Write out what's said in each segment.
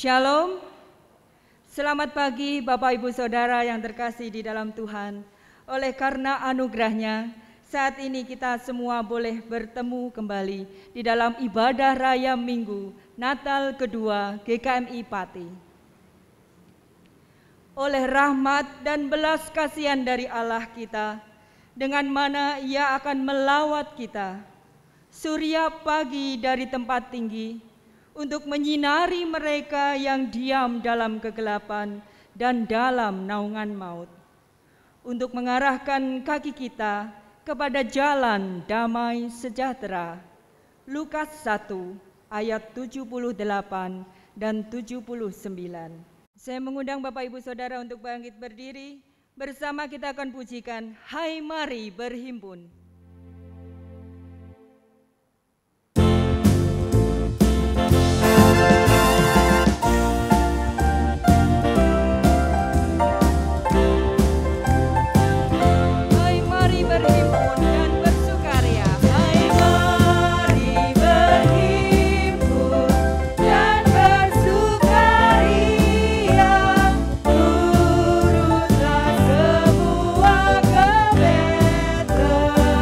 Shalom, selamat pagi Bapak Ibu Saudara yang terkasih di dalam Tuhan. Oleh karena anugerahnya, saat ini kita semua boleh bertemu kembali di dalam ibadah raya Minggu Natal kedua GKMI Pati. Oleh rahmat dan belas kasihan dari Allah kita, dengan mana Ia akan melawat kita, surya pagi dari tempat tinggi, untuk menyinari mereka yang diam dalam kegelapan dan dalam naungan maut, untuk mengarahkan kaki kita kepada jalan damai sejahtera. Lukas 1 ayat 78 dan 79. Saya mengundang Bapak Ibu Saudara untuk bangkit berdiri. Bersama kita akan pujikan Hai Mari Berhimpun. Turutlah semua ke Bethlehem.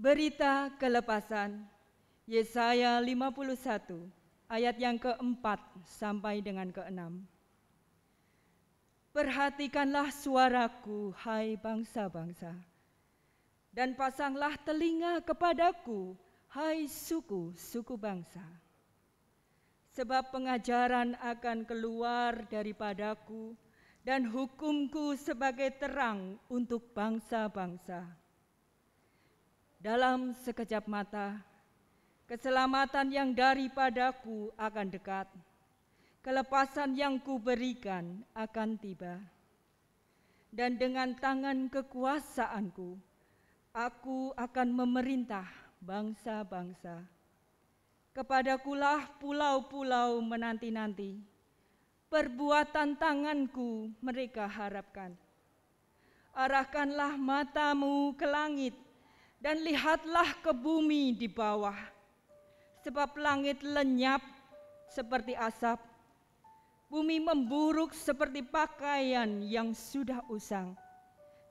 Berita kelepasan Yesaya 51 ayat yang keempat sampai dengan keenam. Perhatikanlah suaraku, hai bangsa-bangsa, dan pasanglah telinga kepadaku, hai suku-suku bangsa. Sebab pengajaran akan keluar daripadaku, dan hukumku sebagai terang untuk bangsa-bangsa. Dalam sekejap mata, keselamatan yang daripadaku akan dekat, kelepasan yang kuberikan akan tiba. Dan dengan tangan kekuasaanku, aku akan memerintah bangsa-bangsa. Kepadakulah pulau-pulau menanti-nanti, perbuatan tanganku mereka harapkan. Arahkanlah matamu ke langit, dan lihatlah ke bumi di bawah, sebab langit lenyap seperti asap, bumi memburuk seperti pakaian yang sudah usang,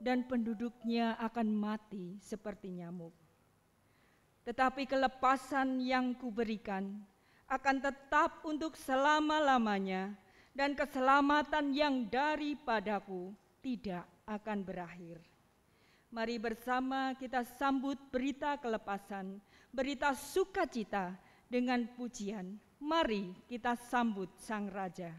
dan penduduknya akan mati seperti nyamuk. Tetapi kelepasan yang kuberikan akan tetap untuk selama-lamanya, dan keselamatan yang daripadaku tidak akan berakhir. Mari bersama kita sambut berita kelepasan, berita sukacita dengan pujian. Mari kita sambut Sang Raja.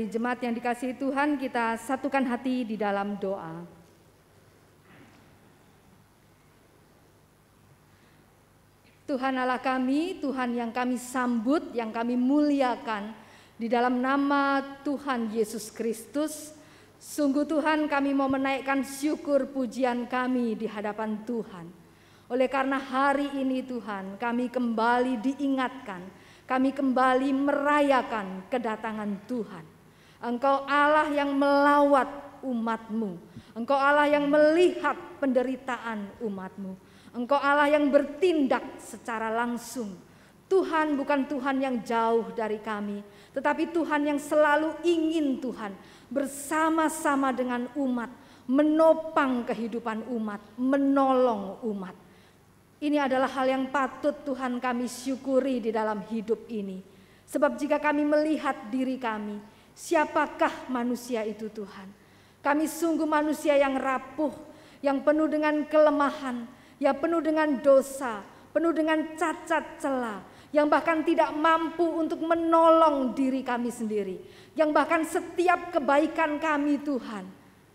Mari jemaat yang dikasihi Tuhan, kita satukan hati di dalam doa. Tuhan Allah kami, Tuhan yang kami sambut, yang kami muliakan, di dalam nama Tuhan Yesus Kristus, sungguh Tuhan kami mau menaikkan syukur pujian kami di hadapan Tuhan. Oleh karena hari ini Tuhan, kami kembali diingatkan, kami kembali merayakan kedatangan Tuhan. Engkau Allah yang melawat umat-Mu, Engkau Allah yang melihat penderitaan umat-Mu, Engkau Allah yang bertindak secara langsung. Tuhan bukan Tuhan yang jauh dari kami, tetapi Tuhan yang selalu ingin Tuhan bersama-sama dengan umat, menopang kehidupan umat, menolong umat. Ini adalah hal yang patut Tuhan kami syukuri di dalam hidup ini. Sebab jika kami melihat diri kami, siapakah manusia itu Tuhan? Kami sungguh manusia yang rapuh, yang penuh dengan kelemahan, yang penuh dengan dosa, penuh dengan cacat celah, yang bahkan tidak mampu untuk menolong diri kami sendiri, yang bahkan setiap kebaikan kami Tuhan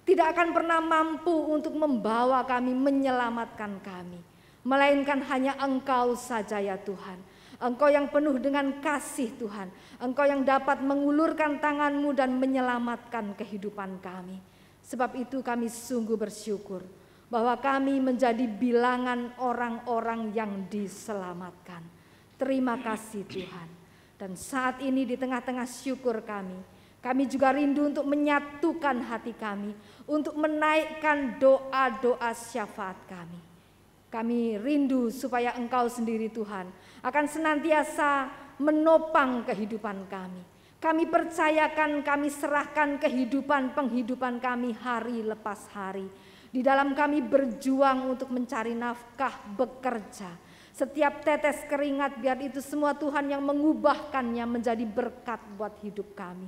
tidak akan pernah mampu untuk membawa kami, menyelamatkan kami, melainkan hanya Engkau saja ya Tuhan. Engkau yang penuh dengan kasih Tuhan, Engkau yang dapat mengulurkan tangan-Mu dan menyelamatkan kehidupan kami. Sebab itu kami sungguh bersyukur bahwa kami menjadi bilangan orang-orang yang diselamatkan. Terima kasih Tuhan. Dan saat ini di tengah-tengah syukur kami juga rindu untuk menyatukan hati kami, untuk menaikkan doa-doa syafaat kami. Kami rindu supaya Engkau sendiri Tuhan akan senantiasa menopang kehidupan kami. Kami percayakan, kami serahkan penghidupan kami hari lepas hari. Di dalam kami berjuang untuk mencari nafkah, bekerja. Setiap tetes keringat biar itu semua Tuhan yang mengubahkannya menjadi berkat buat hidup kami.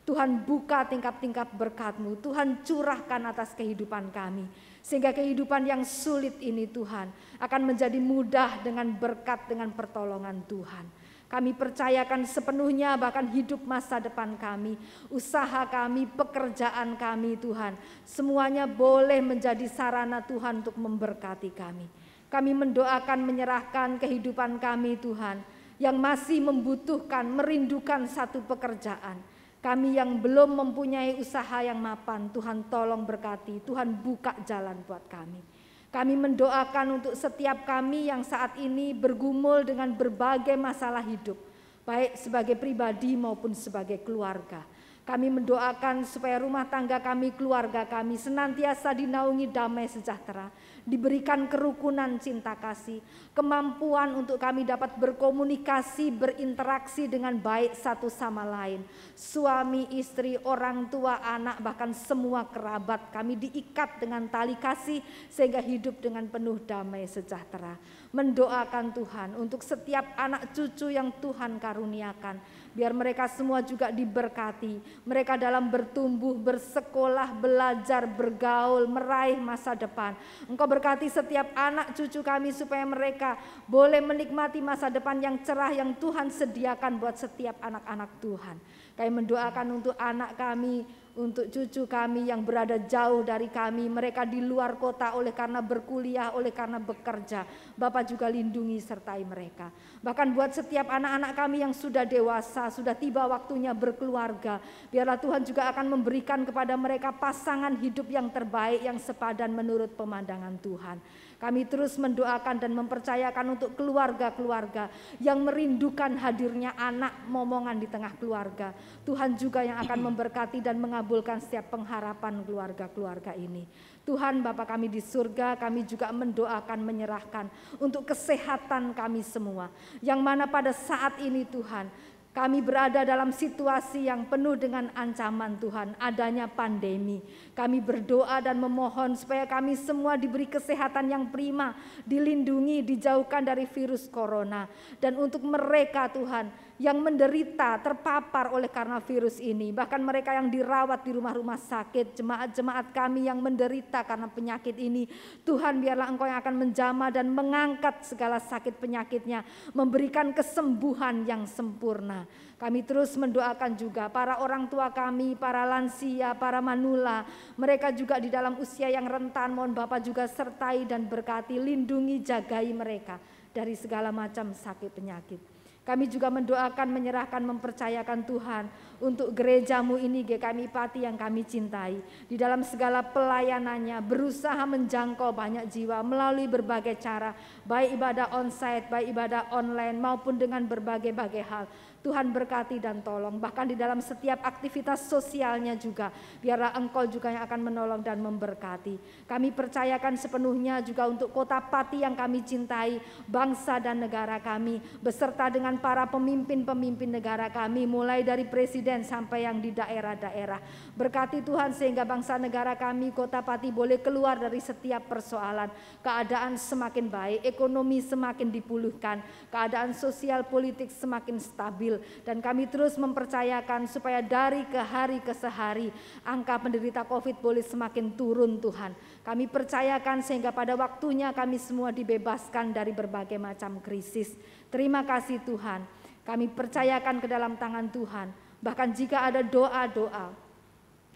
Tuhan buka tingkap-tingkap berkat-Mu, Tuhan curahkan atas kehidupan kami. Sehingga kehidupan yang sulit ini Tuhan akan menjadi mudah dengan berkat, dengan pertolongan Tuhan. Kami percayakan sepenuhnya bahkan hidup masa depan kami, usaha kami, pekerjaan kami Tuhan. Semuanya boleh menjadi sarana Tuhan untuk memberkati kami. Kami mendoakan menyerahkan kehidupan kami Tuhan yang masih membutuhkan, merindukan satu pekerjaan. Kami yang belum mempunyai usaha yang mapan, Tuhan tolong berkati, Tuhan buka jalan buat kami. Kami mendoakan untuk setiap kami yang saat ini bergumul dengan berbagai masalah hidup, baik sebagai pribadi maupun sebagai keluarga. Kami mendoakan supaya rumah tangga kami, keluarga kami senantiasa dinaungi damai sejahtera, diberikan kerukunan cinta kasih, kemampuan untuk kami dapat berkomunikasi, berinteraksi dengan baik satu sama lain. Suami, istri, orang tua, anak, bahkan semua kerabat kami diikat dengan tali kasih sehingga hidup dengan penuh damai sejahtera. Mendoakan Tuhan untuk setiap anak cucu yang Tuhan karuniakan, biar mereka semua juga diberkati, mereka dalam bertumbuh, bersekolah, belajar, bergaul, meraih masa depan. Engkau berkati setiap anak cucu kami supaya mereka boleh menikmati masa depan yang cerah yang Tuhan sediakan buat setiap anak-anak Tuhan. Kami mendoakan untuk anak kami, untuk cucu kami yang berada jauh dari kami, mereka di luar kota oleh karena berkuliah, oleh karena bekerja. Bapak juga lindungi sertai mereka. Bahkan buat setiap anak-anak kami yang sudah dewasa, sudah tiba waktunya berkeluarga, biarlah Tuhan juga akan memberikan kepada mereka pasangan hidup yang terbaik, yang sepadan menurut pemandangan Tuhan. Kami terus mendoakan dan mempercayakan untuk keluarga-keluarga yang merindukan hadirnya anak momongan di tengah keluarga. Tuhan juga yang akan memberkati dan mengabulkan setiap pengharapan keluarga-keluarga ini. Tuhan Bapa kami di surga, kami juga mendoakan, menyerahkan untuk kesehatan kami semua. Yang mana pada saat ini Tuhan, kami berada dalam situasi yang penuh dengan ancaman Tuhan, adanya pandemi. Kami berdoa dan memohon supaya kami semua diberi kesehatan yang prima, dilindungi, dijauhkan dari virus corona. Dan untuk mereka Tuhan yang menderita, terpapar oleh karena virus ini. Bahkan mereka yang dirawat di rumah-rumah sakit, jemaat-jemaat kami yang menderita karena penyakit ini. Tuhan, biarlah Engkau yang akan menjamah dan mengangkat segala sakit penyakitnya, memberikan kesembuhan yang sempurna. Kami terus mendoakan juga para orang tua kami, para lansia, para manula. Mereka juga di dalam usia yang rentan, mohon Bapa juga sertai dan berkati, lindungi, jagai mereka dari segala macam sakit penyakit. Kami juga mendoakan, menyerahkan, mempercayakan Tuhan untuk gerejamu ini GKMI Pati yang kami cintai. Di dalam segala pelayanannya berusaha menjangkau banyak jiwa melalui berbagai cara, baik ibadah onsite, baik ibadah online maupun dengan berbagai-bagai hal. Tuhan berkati dan tolong, bahkan di dalam setiap aktivitas sosialnya juga, biarlah Engkau juga yang akan menolong dan memberkati. Kami percayakan sepenuhnya juga untuk kota Pati yang kami cintai, bangsa dan negara kami, beserta dengan para pemimpin-pemimpin negara kami, mulai dari presiden sampai yang di daerah-daerah. Berkati Tuhan sehingga bangsa negara kami, kota Pati boleh keluar dari setiap persoalan, keadaan semakin baik, ekonomi semakin dipulihkan, keadaan sosial politik semakin stabil. Dan kami terus mempercayakan supaya dari ke hari ke sehari angka penderita COVID boleh semakin turun Tuhan. Kami percayakan sehingga pada waktunya kami semua dibebaskan dari berbagai macam krisis. Terima kasih Tuhan, kami percayakan ke dalam tangan Tuhan. Bahkan jika ada doa-doa,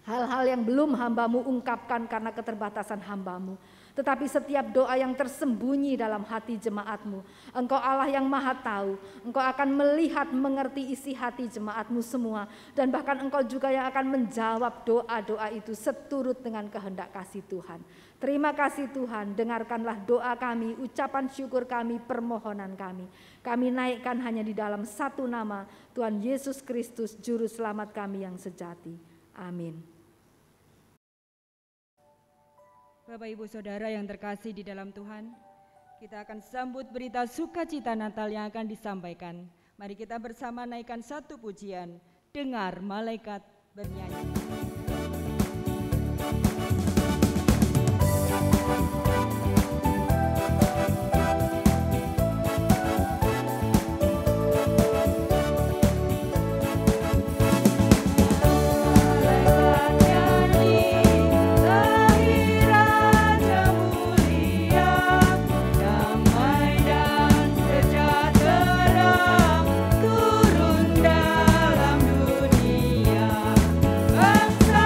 hal-hal yang belum hamba-Mu ungkapkan karena keterbatasan hamba-Mu, tetapi setiap doa yang tersembunyi dalam hati jemaat-Mu, Engkau Allah yang maha tahu. Engkau akan melihat, mengerti isi hati jemaat-Mu semua. Dan bahkan Engkau juga yang akan menjawab doa-doa itu seturut dengan kehendak kasih Tuhan. Terima kasih Tuhan, dengarkanlah doa kami, ucapan syukur kami, permohonan kami. Kami naikkan hanya di dalam satu nama, Tuhan Yesus Kristus, Juru Selamat kami yang sejati. Amin. Bapak Ibu Saudara yang terkasih di dalam Tuhan, kita akan sambut berita sukacita Natal yang akan disampaikan. Mari kita bersama naikkan satu pujian, dengar malaikat bernyanyi. Bangsa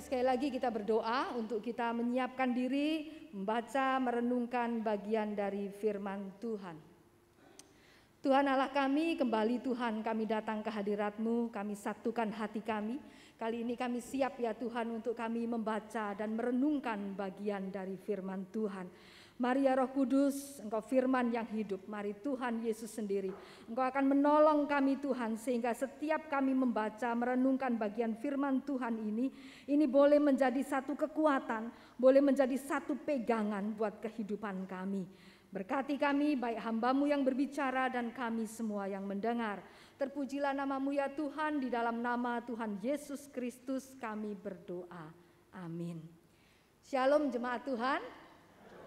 mari sekali lagi kita berdoa untuk kita menyiapkan diri membaca, merenungkan bagian dari firman Tuhan. Tuhan Allah kami, kembali Tuhan kami datang ke hadirat-Mu, kami satukan hati kami. Kali ini kami siap ya Tuhan untuk kami membaca dan merenungkan bagian dari firman Tuhan. Mari ya Roh Kudus, Engkau firman yang hidup. Mari Tuhan Yesus sendiri, Engkau akan menolong kami Tuhan, sehingga setiap kami membaca, merenungkan bagian firman Tuhan ini boleh menjadi satu kekuatan, boleh menjadi satu pegangan buat kehidupan kami. Berkati kami, baik hamba-Mu yang berbicara dan kami semua yang mendengar. Terpujilah nama-Mu ya Tuhan, di dalam nama Tuhan Yesus Kristus kami berdoa. Amin. Shalom jemaat Tuhan.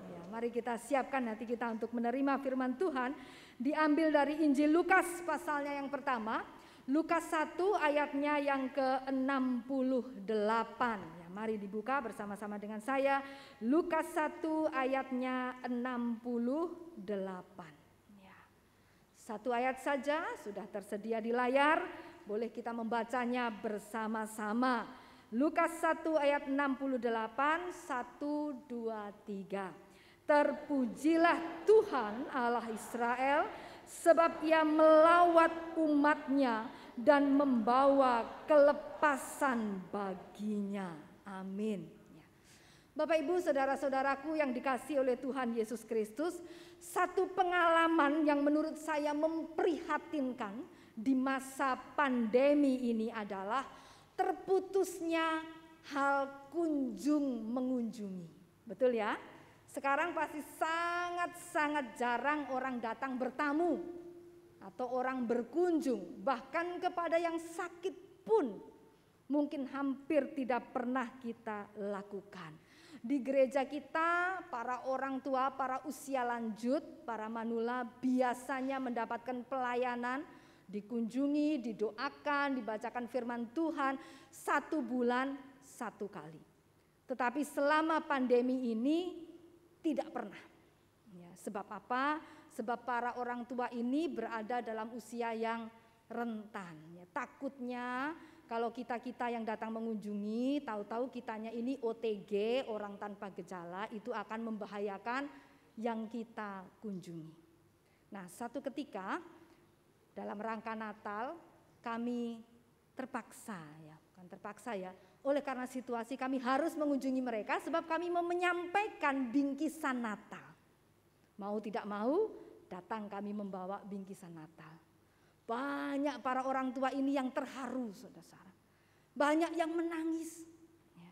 Ya, mari kita siapkan hati kita untuk menerima firman Tuhan. Diambil dari Injil Lukas pasalnya yang pertama. Lukas 1 ayatnya yang ke-68. Ya, mari dibuka bersama-sama dengan saya. Lukas 1 ayatnya 68. Ya. Satu ayat saja sudah tersedia di layar. Boleh kita membacanya bersama-sama. Lukas 1 ayat 68, 1, 2, 3. Terpujilah Tuhan Allah Israel, sebab Ia melawat umatnya dan membawa kelepasan baginya. Amin. Bapak Ibu saudara-saudaraku yang dikasihi oleh Tuhan Yesus Kristus, satu pengalaman yang menurut saya memprihatinkan di masa pandemi ini adalah terputusnya hal kunjung mengunjungi. Betul ya? Sekarang pasti sangat-sangat jarang orang datang bertamu atau orang berkunjung, bahkan kepada yang sakit pun mungkin hampir tidak pernah kita lakukan. Di gereja kita, para orang tua, para usia lanjut, para manula biasanya mendapatkan pelayanan, dikunjungi, didoakan, dibacakan firman Tuhan 1 bulan 1 kali. Tetapi selama pandemi ini tidak pernah. Ya, sebab apa? Sebab para orang tua ini berada dalam usia yang rentan. Ya, takutnya kalau kita yang datang mengunjungi, tahu-tahu kitanya ini OTG, orang tanpa gejala, itu akan membahayakan yang kita kunjungi. Nah, satu ketika dalam rangka Natal kami terpaksa ya, bukan terpaksa ya, oleh karena situasi kami harus mengunjungi mereka sebab kami mau menyampaikan bingkisan Natal. Mau tidak mau datang kami membawa bingkisan Natal. Banyak para orang tua ini yang terharu saudara-saudara. Banyak yang menangis. Ya.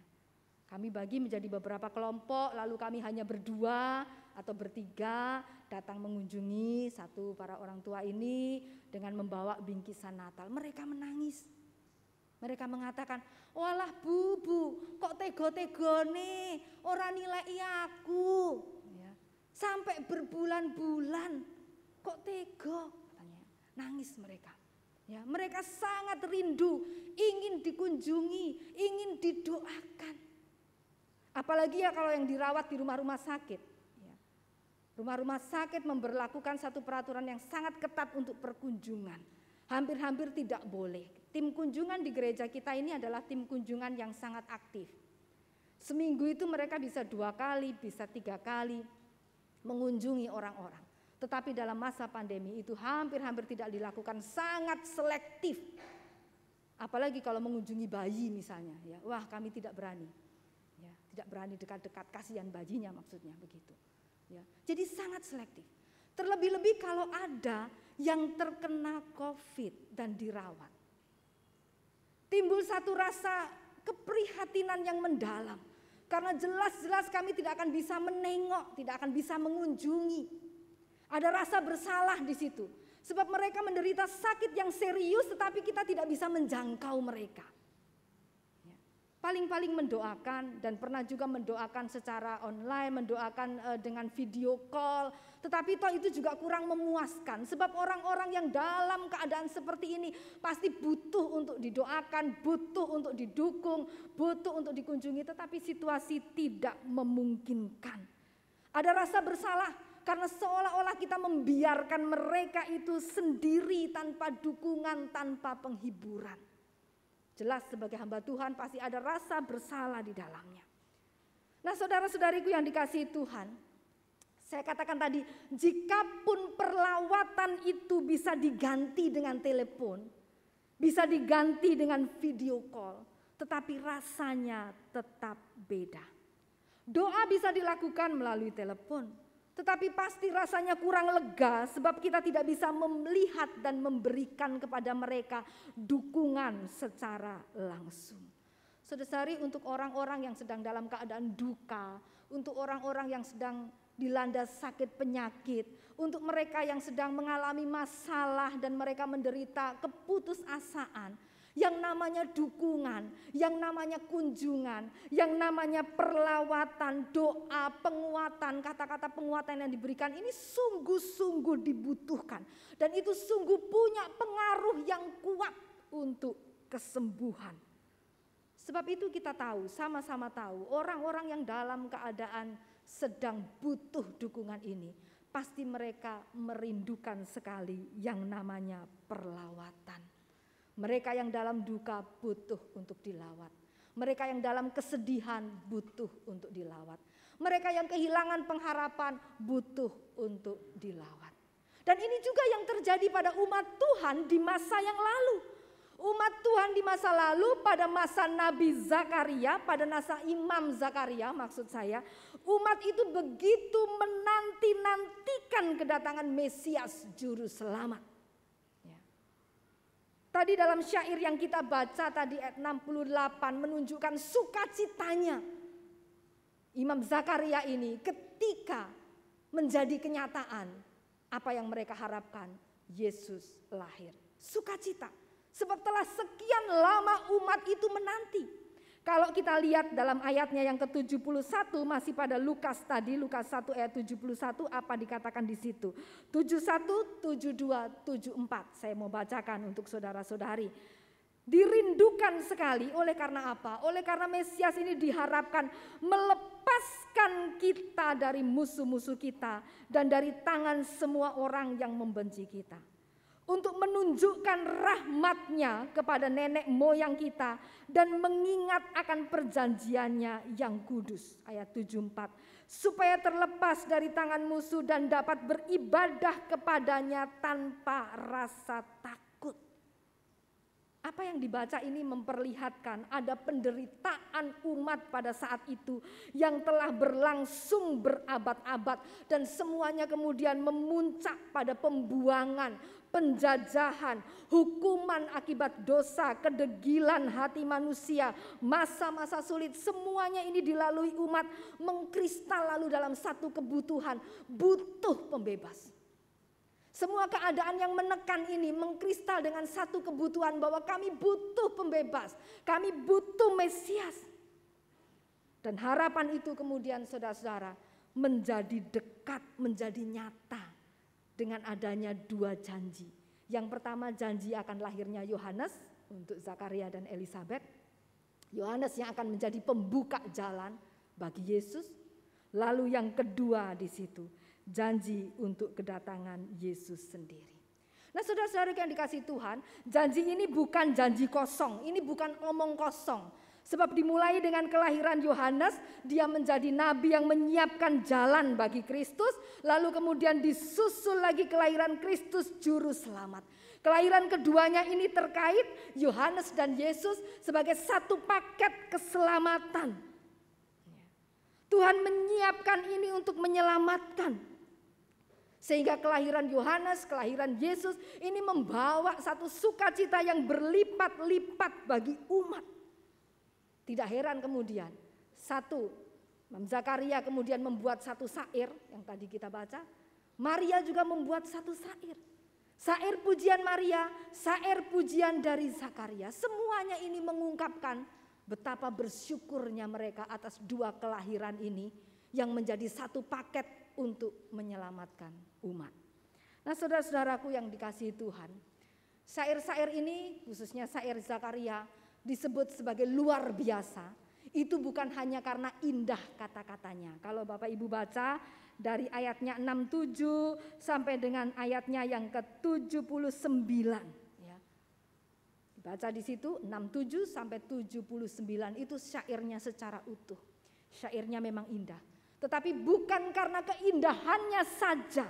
Kami bagi menjadi beberapa kelompok, lalu kami hanya berdua atau bertiga datang mengunjungi satu para orang tua ini dengan membawa bingkisan Natal. Mereka menangis. Mereka mengatakan, walah bu, kok tego-tegone, ora nilai aku. Ya. Sampai berbulan-bulan, kok tego, katanya. Nangis mereka. Ya, mereka sangat rindu, ingin dikunjungi, ingin didoakan. Apalagi ya kalau yang dirawat di rumah-rumah sakit. Ya. Rumah-rumah sakit memberlakukan satu peraturan yang sangat ketat untuk perkunjungan. Hampir-hampir tidak boleh. Tim kunjungan di gereja kita ini adalah tim kunjungan yang sangat aktif. Seminggu itu mereka bisa 2 kali, bisa 3 kali mengunjungi orang-orang. Tetapi dalam masa pandemi itu hampir-hampir tidak dilakukan, sangat selektif. Apalagi kalau mengunjungi bayi misalnya, ya, wah kami tidak berani. Ya, tidak berani dekat-dekat, kasihan bayinya maksudnya begitu. Ya, jadi sangat selektif. Terlebih-lebih kalau ada yang terkena COVID dan dirawat. Timbul satu rasa keprihatinan yang mendalam. Karena jelas-jelas kami tidak akan bisa menengok, tidak akan bisa mengunjungi. Ada rasa bersalah di situ. Sebab mereka menderita sakit yang serius tetapi kita tidak bisa menjangkau mereka. Paling-paling mendoakan dan pernah juga mendoakan secara online, mendoakan dengan video call. Tetapi toh itu juga kurang memuaskan. Sebab orang-orang yang dalam keadaan seperti ini pasti butuh untuk didoakan, butuh untuk didukung, butuh untuk dikunjungi. Tetapi situasi tidak memungkinkan. Ada rasa bersalah karena seolah-olah kita membiarkan mereka itu sendiri tanpa dukungan, tanpa penghiburan. Jelas sebagai hamba Tuhan pasti ada rasa bersalah di dalamnya. Nah saudara-saudariku yang dikasihi Tuhan, saya katakan tadi, jikapun perlawatan itu bisa diganti dengan telepon, bisa diganti dengan video call, tetapi rasanya tetap beda. Doa bisa dilakukan melalui telepon, tetapi pasti rasanya kurang lega sebab kita tidak bisa melihat dan memberikan kepada mereka dukungan secara langsung. Saudara-saudari, untuk orang-orang yang sedang dalam keadaan duka, untuk orang-orang yang sedang dilanda sakit penyakit, untuk mereka yang sedang mengalami masalah dan mereka menderita keputusasaan, yang namanya dukungan, yang namanya kunjungan, yang namanya perlawatan, doa, penguatan, kata-kata penguatan yang diberikan ini sungguh-sungguh dibutuhkan. Dan itu sungguh punya pengaruh yang kuat untuk kesembuhan. Sebab itu kita tahu, sama-sama tahu, orang-orang yang dalam keadaan sedang butuh dukungan ini, pasti mereka merindukan sekali yang namanya perlawatan. Mereka yang dalam duka butuh untuk dilawat. Mereka yang dalam kesedihan butuh untuk dilawat. Mereka yang kehilangan pengharapan butuh untuk dilawat. Dan ini juga yang terjadi pada umat Tuhan di masa yang lalu. Umat Tuhan di masa lalu pada masa Nabi Zakaria, pada masa Imam Zakaria maksud saya, umat itu begitu menanti-nantikan kedatangan Mesias Juru Selamat. Ya. Tadi dalam syair yang kita baca tadi ayat 68 menunjukkan sukacitanya Imam Zakaria ini ketika menjadi kenyataan apa yang mereka harapkan, Yesus lahir. Sukacita. Sebab telah sekian lama umat itu menanti. Kalau kita lihat dalam ayatnya yang ke-71 masih pada Lukas tadi, Lukas 1 ayat 71 apa dikatakan di situ? 71, 72, 74. Saya mau bacakan untuk saudara-saudari. Dirindukan sekali oleh karena apa? Oleh karena Mesias ini diharapkan melepaskan kita dari musuh-musuh kita dan dari tangan semua orang yang membenci kita. Untuk menunjukkan rahmat-Nya kepada nenek moyang kita dan mengingat akan perjanjiannya yang kudus. Ayat 74. Supaya terlepas dari tangan musuh dan dapat beribadah kepadanya tanpa rasa takut. Apa yang dibaca ini memperlihatkan ada penderitaan umat pada saat itu yang telah berlangsung berabad-abad dan semuanya kemudian memuncak pada pembuangan, penjajahan, hukuman akibat dosa, kedegilan hati manusia, masa-masa sulit, semuanya ini dilalui umat mengkristal lalu dalam satu kebutuhan, butuh pembebas. Semua keadaan yang menekan ini mengkristal dengan satu kebutuhan bahwa kami butuh pembebas, kami butuh Mesias. Dan harapan itu kemudian saudara-saudara menjadi dekat, menjadi nyata dengan adanya dua janji. Yang pertama janji akan lahirnya Yohanes untuk Zakaria dan Elisabet. Yohanes yang akan menjadi pembuka jalan bagi Yesus. Lalu yang kedua di situ janji untuk kedatangan Yesus sendiri. Nah saudara-saudara yang dikasihi Tuhan, janji ini bukan janji kosong, ini bukan omong kosong. Sebab dimulai dengan kelahiran Yohanes, dia menjadi nabi yang menyiapkan jalan bagi Kristus. Lalu kemudian disusul lagi kelahiran Kristus Juru Selamat. Kelahiran keduanya ini terkait Yohanes dan Yesus sebagai satu paket keselamatan. Tuhan menyiapkan ini untuk menyelamatkan. Sehingga kelahiran Yohanes, kelahiran Yesus ini membawa satu sukacita yang berlipat-lipat bagi umat. Tidak heran kemudian, Imam Zakaria kemudian membuat satu syair yang tadi kita baca. Maria juga membuat satu syair. Syair pujian Maria, syair pujian dari Zakaria. Semuanya ini mengungkapkan betapa bersyukurnya mereka atas dua kelahiran ini yang menjadi satu paket untuk menyelamatkan umat. Nah saudara-saudaraku yang dikasihi Tuhan, syair-syair ini khususnya syair Zakaria disebut sebagai luar biasa. Itu bukan hanya karena indah kata-katanya. Kalau Bapak Ibu baca dari ayatnya 67 sampai dengan ayatnya yang ke-79. Ya. Baca di situ 67 sampai 79 itu syairnya secara utuh. Syairnya memang indah. Tetapi bukan karena keindahannya saja.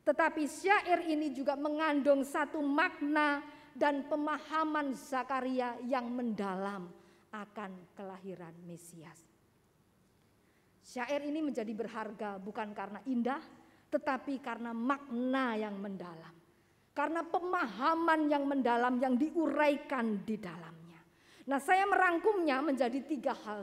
Tetapi syair ini juga mengandung satu makna dan pemahaman Zakaria yang mendalam akan kelahiran Mesias. Syair ini menjadi berharga bukan karena indah, tetapi karena makna yang mendalam. Karena pemahaman yang mendalam yang diuraikan di dalamnya. Nah, saya merangkumnya menjadi 3 hal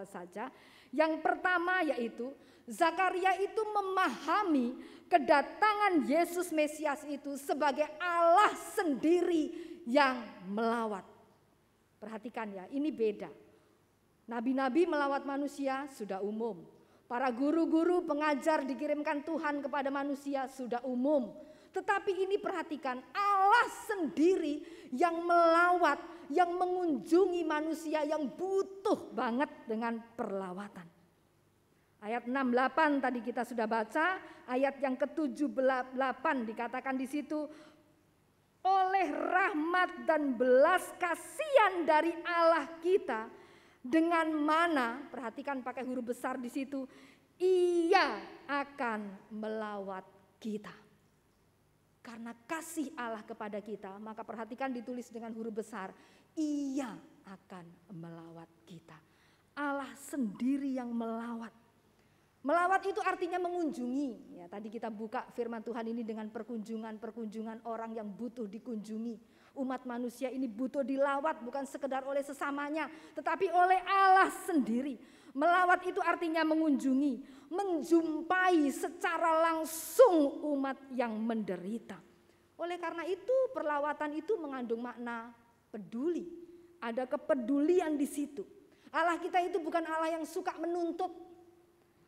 saja. Yang pertama yaitu Zakaria itu memahami kedatangan Yesus Mesias itu sebagai Allah sendiri yang melawat. Perhatikan ya, ini beda. Nabi-nabi melawat manusia sudah umum. Para guru-guru pengajar dikirimkan Tuhan kepada manusia sudah umum. Tetapi ini perhatikan, Allah sendiri yang melawat, yang mengunjungi manusia yang butuh banget dengan perlawatan. Ayat 68 tadi kita sudah baca, ayat yang ke-78 dikatakan di situ, oleh rahmat dan belas kasihan dari Allah kita, dengan mana, perhatikan pakai huruf besar di situ, Ia akan melawat kita. Karena kasih Allah kepada kita, maka perhatikan ditulis dengan huruf besar, Ia akan melawat kita. Allah sendiri yang melawat. Melawat itu artinya mengunjungi. Ya, tadi kita buka firman Tuhan ini dengan perkunjungan orang yang butuh dikunjungi. Umat manusia ini butuh dilawat bukan sekedar oleh sesamanya, tetapi oleh Allah sendiri. Melawat itu artinya mengunjungi, menjumpai secara langsung umat yang menderita. Oleh karena itu perlawatan itu mengandung makna peduli. Ada kepedulian di situ. Allah kita itu bukan Allah yang suka menuntut.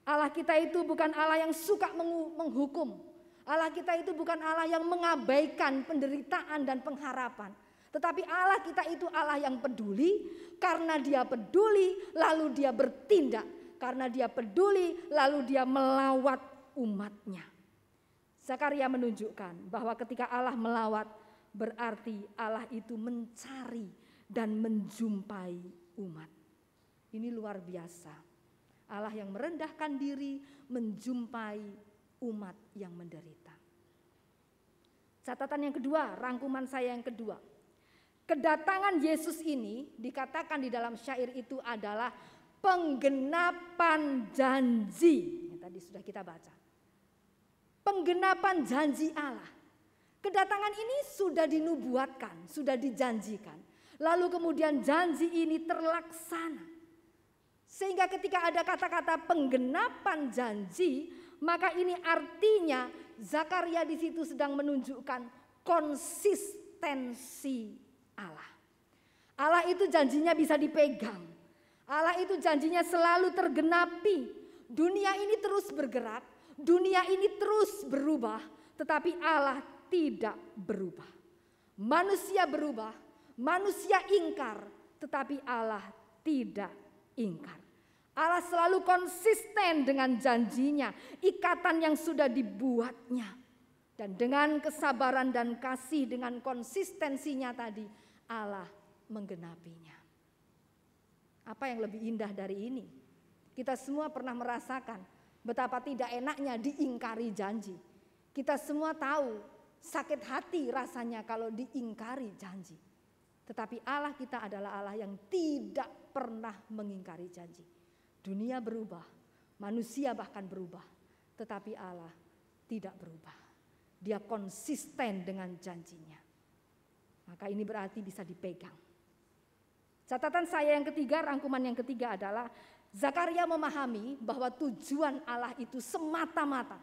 Allah kita itu bukan Allah yang suka menghukum. Allah kita itu bukan Allah yang mengabaikan penderitaan dan pengharapan. Tetapi Allah kita itu Allah yang peduli. Karena Dia peduli lalu Dia bertindak. Karena Dia peduli lalu Dia melawat umatnya. Zakaria menunjukkan bahwa ketika Allah melawat berarti Allah itu mencari dan menjumpai umat. Ini luar biasa. Allah yang merendahkan diri menjumpai umat yang menderita. Catatan yang kedua, rangkuman saya yang kedua. Kedatangan Yesus ini dikatakan di dalam syair itu adalah penggenapan janji. Yang tadi sudah kita baca. Penggenapan janji Allah. Kedatangan ini sudah dinubuatkan, sudah dijanjikan. Lalu kemudian janji ini terlaksana. Sehingga ketika ada kata-kata penggenapan janji, maka ini artinya Zakaria di situ sedang menunjukkan konsistensi Allah. Allah itu janjinya bisa dipegang. Allah itu janjinya selalu tergenapi. Dunia ini terus bergerak, dunia ini terus berubah, tetapi Allah tidak berubah. Manusia berubah, manusia ingkar, tetapi Allah tidak ingkar. Allah selalu konsisten dengan janjinya, ikatan yang sudah dibuatnya. Dan dengan kesabaran dan kasih, dengan konsistensinya tadi, Allah menggenapinya. Apa yang lebih indah dari ini? Kita semua pernah merasakan betapa tidak enaknya diingkari janji. Kita semua tahu sakit hati rasanya kalau diingkari janji. Tetapi Allah kita adalah Allah yang tidak pernah mengingkari janji. Dunia berubah, manusia bahkan berubah, tetapi Allah tidak berubah. Dia konsisten dengan janjinya. Maka ini berarti bisa dipegang. Catatan saya yang ketiga, rangkuman yang ketiga adalah Zakaria memahami bahwa tujuan Allah itu semata-mata.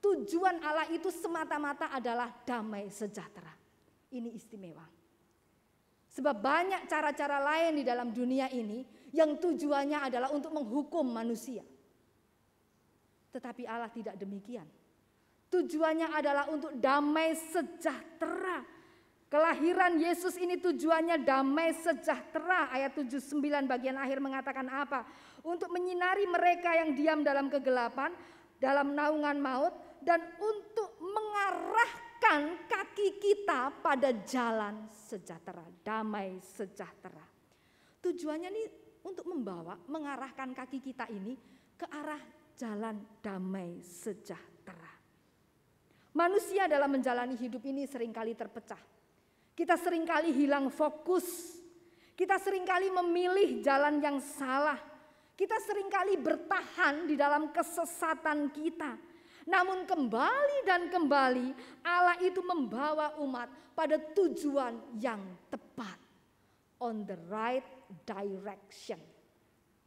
Tujuan Allah itu semata-mata adalah damai sejahtera. Ini istimewa. Sebab banyak cara-cara lain di dalam dunia ini yang tujuannya adalah untuk menghukum manusia. Tetapi Allah tidak demikian. Tujuannya adalah untuk damai sejahtera. Kelahiran Yesus ini tujuannya damai sejahtera. Ayat 79 bagian akhir mengatakan apa? Untuk menyinari mereka yang diam dalam kegelapan, dalam naungan maut, dan untuk mengarahkan kaki kaki kita pada jalan sejahtera, damai sejahtera. Tujuannya ini untuk mengarahkan kaki kita ini ke arah jalan damai sejahtera. Manusia dalam menjalani hidup ini seringkali terpecah. Kita seringkali hilang fokus. Kita seringkali memilih jalan yang salah. Kita seringkali bertahan di dalam kesesatan kita. Namun kembali dan kembali Allah itu membawa umat pada tujuan yang tepat. On the right direction.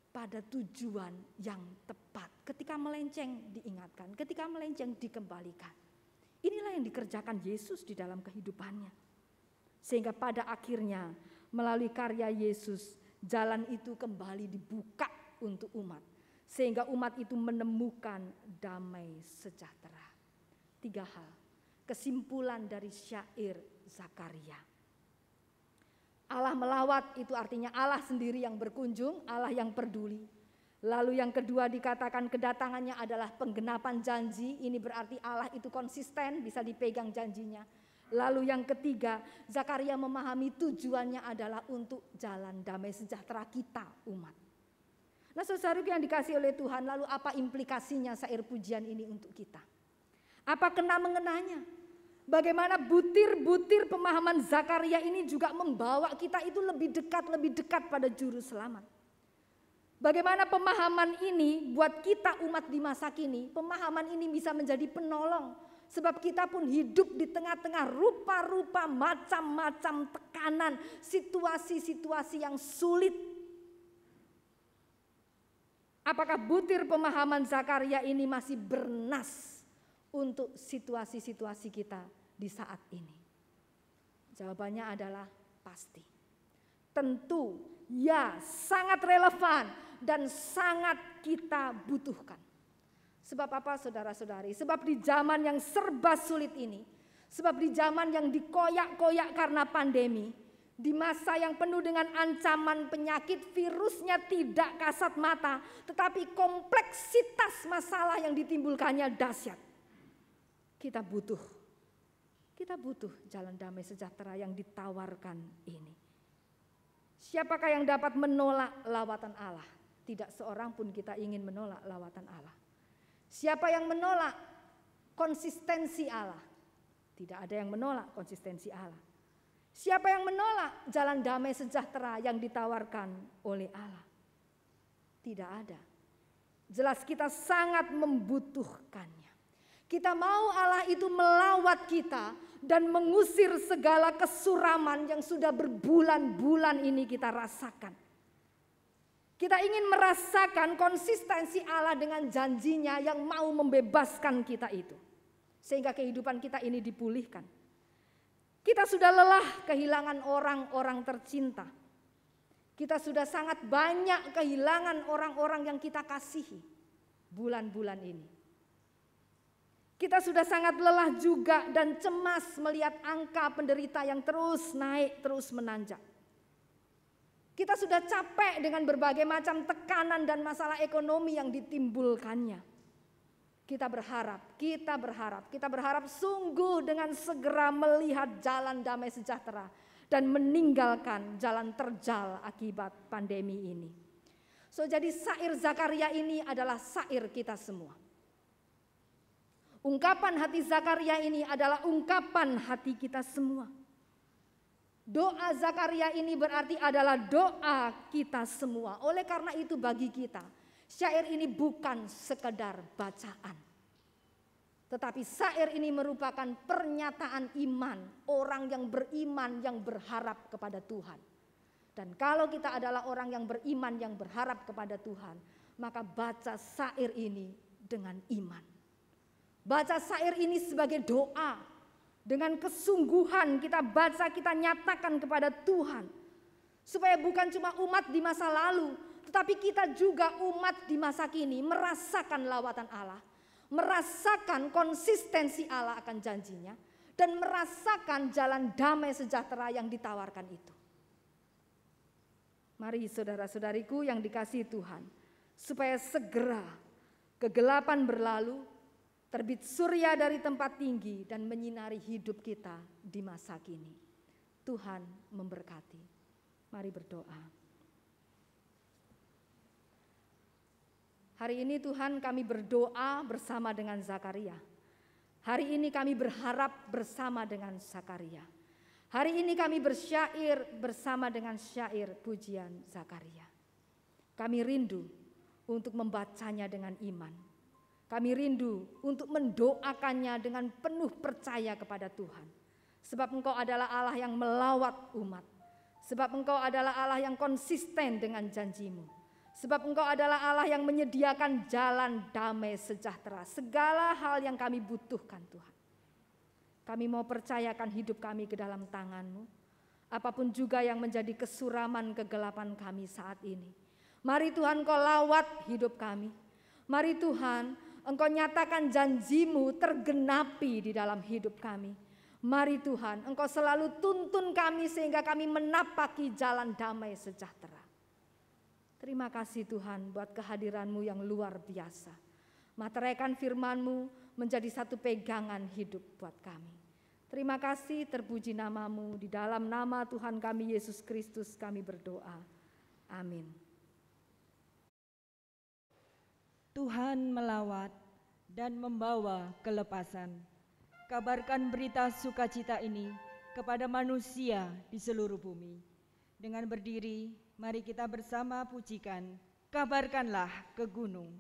Pada tujuan yang tepat. Ketika melenceng diingatkan, ketika melenceng dikembalikan. Inilah yang dikerjakan Yesus di dalam kehidupannya. Sehingga pada akhirnya melalui karya Yesus, jalan itu kembali dibuka untuk umat. Sehingga umat itu menemukan damai sejahtera. 3 hal. Kesimpulan dari syair Zakaria. Allah melawat itu artinya Allah sendiri yang berkunjung, Allah yang peduli. Lalu yang kedua dikatakan kedatangannya adalah penggenapan janji. Ini berarti Allah itu konsisten, bisa dipegang janjinya. Lalu yang ketiga, Zakaria memahami tujuannya adalah untuk jalan damai sejahtera kita umat. Nah saudaraku yang dikasih oleh Tuhan, lalu apa implikasinya syair pujian ini untuk kita? Apa kena mengenanya? Bagaimana butir-butir pemahaman Zakaria ini juga membawa kita itu lebih dekat pada juru selamat. Bagaimana pemahaman ini buat kita umat di masa kini, pemahaman ini bisa menjadi penolong. Sebab kita pun hidup di tengah-tengah rupa-rupa macam-macam tekanan, situasi-situasi yang sulit. Apakah butir pemahaman Zakaria ini masih bernas untuk situasi-situasi kita di saat ini? Jawabannya adalah pasti. Tentu ya, sangat relevan dan sangat kita butuhkan. Sebab apa saudara-saudari? Sebab di zaman yang serba sulit ini, sebab di zaman yang dikoyak-koyak karena pandemi, di masa yang penuh dengan ancaman penyakit, virusnya tidak kasat mata, tetapi kompleksitas masalah yang ditimbulkannya dahsyat. Kita butuh jalan damai sejahtera yang ditawarkan ini. Siapakah yang dapat menolak lawatan Allah? Tidak seorang pun kita ingin menolak lawatan Allah. Siapa yang menolak konsistensi Allah? Tidak ada yang menolak konsistensi Allah. Siapa yang menolak jalan damai sejahtera yang ditawarkan oleh Allah? Tidak ada. Jelas kita sangat membutuhkannya. Kita mau Allah itu melawat kita dan mengusir segala kesuraman yang sudah berbulan-bulan ini kita rasakan. Kita ingin merasakan konsistensi Allah dengan janjinya yang mau membebaskan kita itu. Sehingga kehidupan kita ini dipulihkan. Kita sudah lelah kehilangan orang-orang tercinta. Kita sudah sangat banyak kehilangan orang-orang yang kita kasihi bulan-bulan ini. Kita sudah sangat lelah juga dan cemas melihat angka penderita yang terus naik, terus menanjak. Kita sudah capek dengan berbagai macam tekanan dan masalah ekonomi yang ditimbulkannya. Kita berharap sungguh dengan segera melihat jalan damai sejahtera dan meninggalkan jalan terjal akibat pandemi ini. Jadi syair Zakaria ini adalah syair kita semua. Ungkapan hati Zakaria ini adalah ungkapan hati kita semua. Doa Zakaria ini berarti adalah doa kita semua. Oleh karena itu bagi kita, syair ini bukan sekedar bacaan. Tetapi syair ini merupakan pernyataan iman. Orang yang beriman yang berharap kepada Tuhan. Dan kalau kita adalah orang yang beriman yang berharap kepada Tuhan, maka baca syair ini dengan iman. Baca syair ini sebagai doa. Dengan kesungguhan kita baca, kita nyatakan kepada Tuhan. Supaya bukan cuma umat di masa lalu, tetapi kita juga umat di masa kini merasakan lawatan Allah. Merasakan konsistensi Allah akan janjinya. Dan merasakan jalan damai sejahtera yang ditawarkan itu. Mari saudara-saudariku yang dikasihi Tuhan. Supaya segera kegelapan berlalu terbit surya dari tempat tinggi dan menyinari hidup kita di masa kini. Tuhan memberkati. Mari berdoa. Hari ini Tuhan kami berdoa bersama dengan Zakaria. Hari ini kami berharap bersama dengan Zakaria. Hari ini kami bersyair bersama dengan syair pujian Zakaria. Kami rindu untuk membacanya dengan iman. Kami rindu untuk mendoakannya dengan penuh percaya kepada Tuhan. Sebab Engkau adalah Allah yang melawat umat. Sebab Engkau adalah Allah yang konsisten dengan janji-Mu. Sebab Engkau adalah Allah yang menyediakan jalan damai sejahtera. Segala hal yang kami butuhkan Tuhan. Kami mau percayakan hidup kami ke dalam tangan-Mu. Apapun juga yang menjadi kesuraman kegelapan kami saat ini. Mari Tuhan Engkau lawat hidup kami. Mari Tuhan Engkau nyatakan janji-Mu tergenapi di dalam hidup kami. Mari Tuhan, Engkau selalu tuntun kami sehingga kami menapaki jalan damai sejahtera. Terima kasih Tuhan buat kehadiran-Mu yang luar biasa. Materaikan firman-Mu menjadi satu pegangan hidup buat kami. Terima kasih, terpuji nama-Mu. Di dalam nama Tuhan kami Yesus Kristus kami berdoa. Amin. Tuhan melawat dan membawa kelepasan. Kabarkan berita sukacita ini kepada manusia di seluruh bumi. Dengan berdiri, mari kita bersama pujikan, kabarkanlah ke gunung.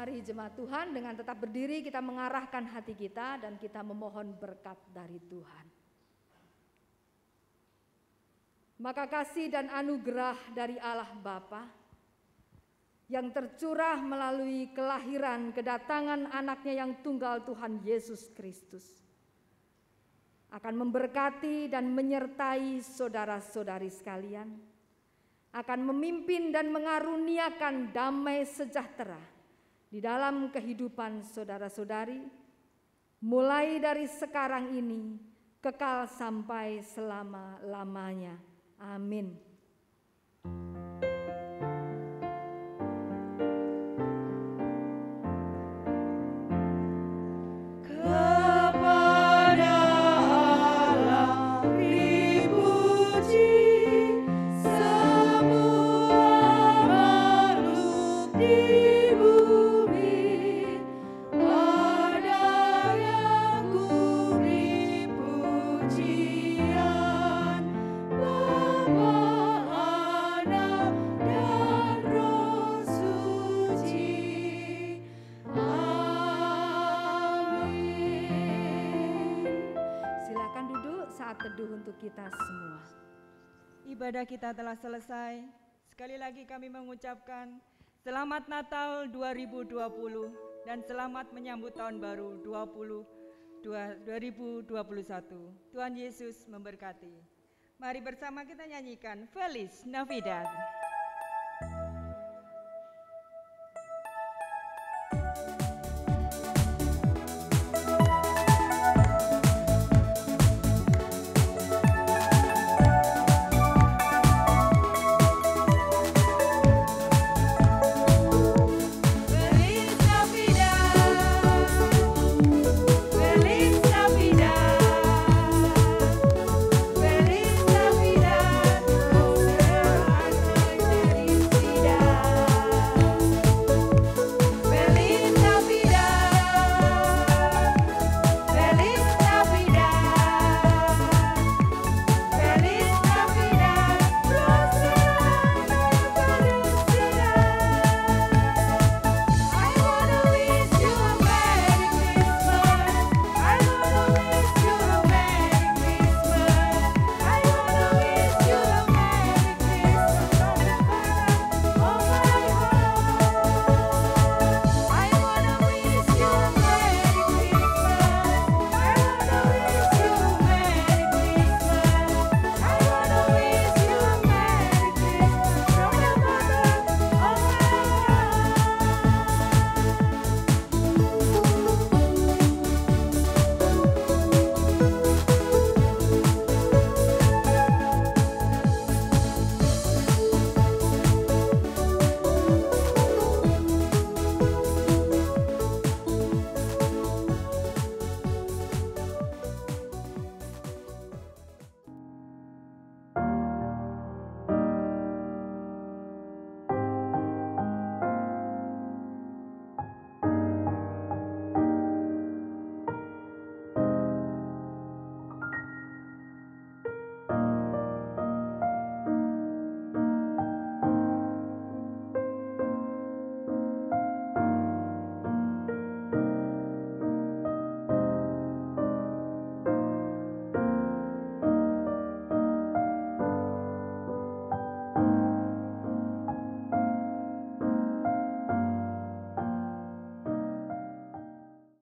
Mari jemaat Tuhan dengan tetap berdiri kita mengarahkan hati kita dan kita memohon berkat dari Tuhan. Maka kasih dan anugerah dari Allah Bapa yang tercurah melalui kelahiran kedatangan anaknya yang tunggal Tuhan Yesus Kristus akan memberkati dan menyertai saudara-saudari sekalian, akan memimpin dan mengaruniakan damai sejahtera di dalam kehidupan saudara-saudari, mulai dari sekarang ini, kekal sampai selama-lamanya. Amin. Bapa teduh untuk kita semua. Ibadah kita telah selesai. Sekali lagi kami mengucapkan Selamat Natal 2020 dan selamat menyambut tahun baru 2021. Tuhan Yesus memberkati. Mari bersama kita nyanyikan Feliz Navidad.